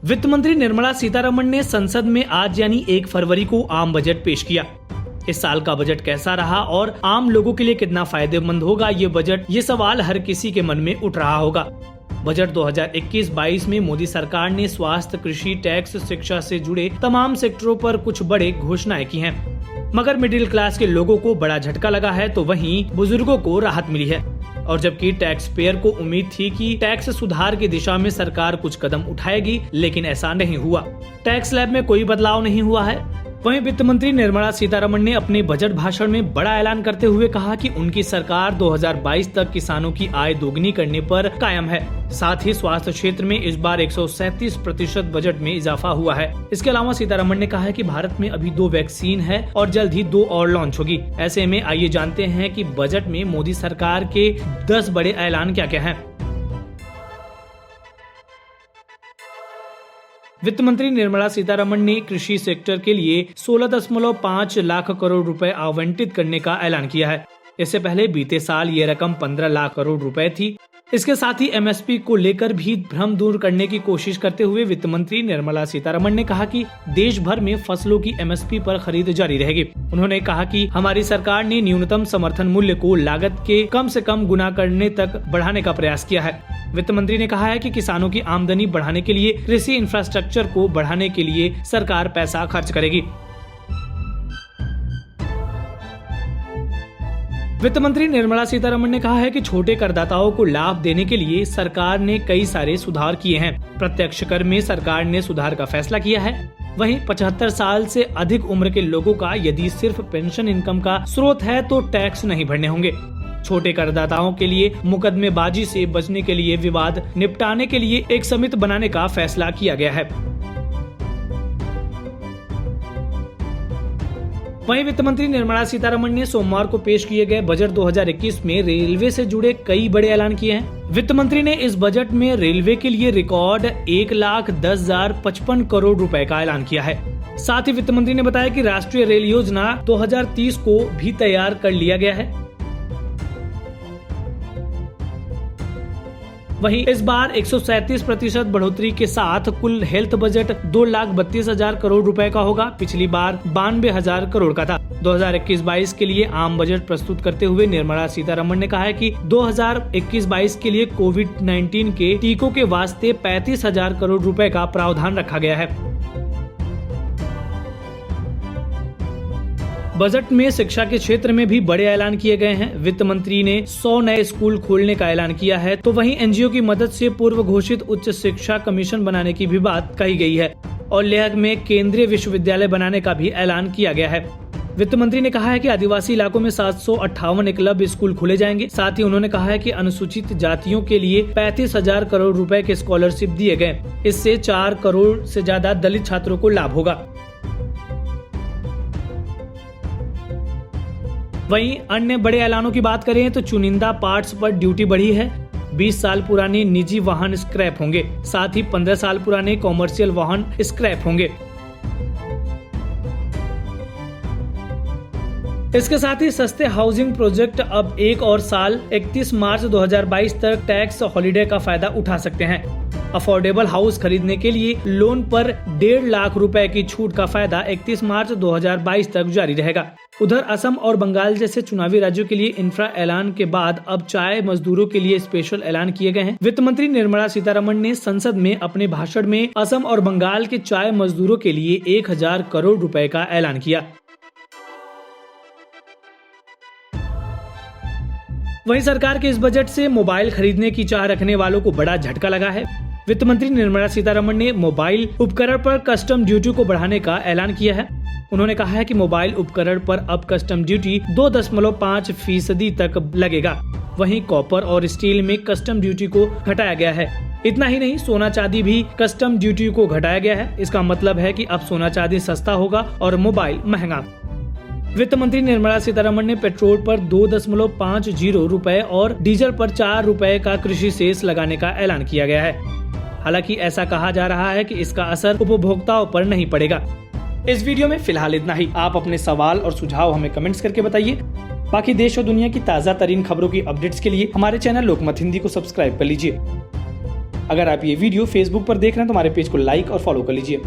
वित्त मंत्री निर्मला सीतारमण ने संसद में आज यानी 1 फरवरी को आम बजट पेश किया। इस साल का बजट कैसा रहा और आम लोगों के लिए कितना फायदेमंद होगा ये सवाल हर किसी के मन में उठ रहा होगा। बजट 2021-22 में मोदी सरकार ने स्वास्थ्य, कृषि, टैक्स, शिक्षा से जुड़े तमाम सेक्टरों पर कुछ बड़े घोषणाएं की हैं। मगर मिडिल क्लास के लोगों को बड़ा झटका लगा है तो वहीं बुजुर्गों को राहत मिली है। और जबकि टैक्स पेयर को उम्मीद थी कि टैक्स सुधार की दिशा में सरकार कुछ कदम उठाएगी, लेकिन ऐसा नहीं हुआ। टैक्स स्लैब में कोई बदलाव नहीं हुआ है। वहीं वित्त मंत्री निर्मला सीतारमण ने अपने बजट भाषण में बड़ा ऐलान करते हुए कहा कि उनकी सरकार 2022 तक किसानों की आय दोगुनी करने पर कायम है। साथ ही स्वास्थ्य क्षेत्र में इस बार 137% बजट में इजाफा हुआ है। इसके अलावा सीतारमण ने कहा है कि भारत में अभी 2 वैक्सीन है और जल्द ही 2 और लॉन्च होगी। ऐसे में आइए जानते हैं कि बजट में मोदी सरकार के 10 बड़े ऐलान क्या क्या हैं। वित्त मंत्री निर्मला सीतारमण ने कृषि सेक्टर के लिए 16.5 लाख करोड़ रुपए आवंटित करने का ऐलान किया है। इससे पहले बीते साल ये रकम 15 लाख करोड़ रुपए थी। इसके साथ ही MSP को लेकर भी भ्रम दूर करने की कोशिश करते हुए वित्त मंत्री निर्मला सीतारमण ने कहा कि देश भर में फसलों की MSP पर खरीद जारी रहेगी। उन्होंने कहा कि हमारी सरकार ने न्यूनतम समर्थन मूल्य को लागत के कम से कम गुना करने तक बढ़ाने का प्रयास किया है। वित्त मंत्री ने कहा है कि किसानों की आमदनी बढ़ाने के लिए कृषि इंफ्रास्ट्रक्चर को बढ़ाने के लिए सरकार पैसा खर्च करेगी। वित्त मंत्री निर्मला सीतारमण ने कहा है कि छोटे करदाताओं को लाभ देने के लिए सरकार ने कई सारे सुधार किए हैं। प्रत्यक्ष कर में सरकार ने सुधार का फैसला किया है। वहीं 75 साल से अधिक उम्र के लोगों का यदि सिर्फ पेंशन इनकम का स्रोत है तो टैक्स नहीं भरने होंगे। छोटे करदाताओं के लिए मुकदमेबाजी से बचने के लिए विवाद निपटाने के लिए एक समिति बनाने का फैसला किया गया है। वहीं वित्त मंत्री निर्मला सीतारमण ने सोमवार को पेश किए गए बजट 2021 में रेलवे से जुड़े कई बड़े ऐलान किए हैं। वित्त मंत्री ने इस बजट में रेलवे के लिए रिकॉर्ड 1,10,055 करोड़ रुपए का ऐलान किया है। साथ ही वित्त मंत्री ने बताया कि राष्ट्रीय रेल योजना 2030 को भी तैयार कर लिया गया है। वहीं इस बार 137% बढ़ोतरी के साथ कुल हेल्थ बजट 2,32,000 करोड़ रुपए का होगा। पिछली बार 92,000 करोड़ का था। 2021-22 के लिए आम बजट प्रस्तुत करते हुए निर्मला सीतारमण ने कहा है कि 2021-22 के लिए कोविड-19 के टीकों के वास्ते 35,000 करोड़ रुपए का प्रावधान रखा गया है। बजट में शिक्षा के क्षेत्र में भी बड़े ऐलान किए गए हैं। वित्त मंत्री ने 100 नए स्कूल खोलने का ऐलान किया है तो वहीं NGO की मदद से पूर्व घोषित उच्च शिक्षा कमीशन बनाने की भी बात कही गई है और लेह में केंद्रीय विश्वविद्यालय बनाने का भी ऐलान किया गया है। वित्त मंत्री ने कहा है कि आदिवासी इलाकों में 758 एकलव्य स्कूल खोले जाएंगे। साथ ही उन्होंने कहा है कि अनुसूचित जातियों के लिए 35,000 करोड़ रुपए के स्कॉलरशिप दिए गए। इससे 4 करोड़ से ज्यादा दलित छात्रों को लाभ होगा। वहीं अन्य बड़े ऐलानों की बात करें तो चुनिंदा पार्ट्स पर ड्यूटी बढ़ी है। 20 साल पुराने निजी वाहन स्क्रैप होंगे। साथ ही 15 साल पुराने कॉमर्शियल वाहन स्क्रैप होंगे। इसके साथ ही सस्ते हाउसिंग प्रोजेक्ट अब 1 और साल 31 मार्च 2022 तक टैक्स हॉलिडे का फायदा उठा सकते हैं। अफोर्डेबल हाउस खरीदने के लिए लोन पर 1.5 लाख रुपए की छूट का फायदा 31 मार्च 2022 तक जारी रहेगा। उधर असम और बंगाल जैसे चुनावी राज्यों के लिए इंफ्रा ऐलान के बाद अब चाय मजदूरों के लिए स्पेशल ऐलान किए गए हैं। वित्त मंत्री निर्मला सीतारमण ने संसद में अपने भाषण में असम और बंगाल के चाय मजदूरों के लिए 1,000 करोड़ रुपए का ऐलान किया। वहीं सरकार के इस बजट से मोबाइल खरीदने की चाह रखने वालों को बड़ा झटका लगा है। वित्त मंत्री निर्मला सीतारमण ने मोबाइल उपकरण पर कस्टम ड्यूटी को बढ़ाने का ऐलान किया है। उन्होंने कहा है कि मोबाइल उपकरण पर अब कस्टम ड्यूटी 2.5% तक लगेगा। वहीं कॉपर और स्टील में कस्टम ड्यूटी को घटाया गया है। इतना ही नहीं, सोना चांदी भी कस्टम ड्यूटी को घटाया गया है। इसका मतलब है कि अब सोना चांदी सस्ता होगा और मोबाइल महंगा। वित्त मंत्री निर्मला सीतारमण ने पेट्रोल पर 2.50 रुपए और डीजल पर 4 रुपए का कृषि सेस लगाने का ऐलान किया गया है। हालांकि ऐसा कहा जा रहा है कि इसका असर उपभोक्ताओं पर नहीं पड़ेगा। इस वीडियो में फिलहाल इतना ही। आप अपने सवाल और सुझाव हमें कमेंट्स करके बताइए। बाकी देश और दुनिया की ताज़ा तरीन खबरों की अपडेट्स के लिए हमारे चैनल लोकमत हिंदी को सब्सक्राइब कर लीजिए। अगर आप ये वीडियो फेसबुक पर देख रहे हैं तो हमारे पेज को लाइक और फॉलो कर लीजिए।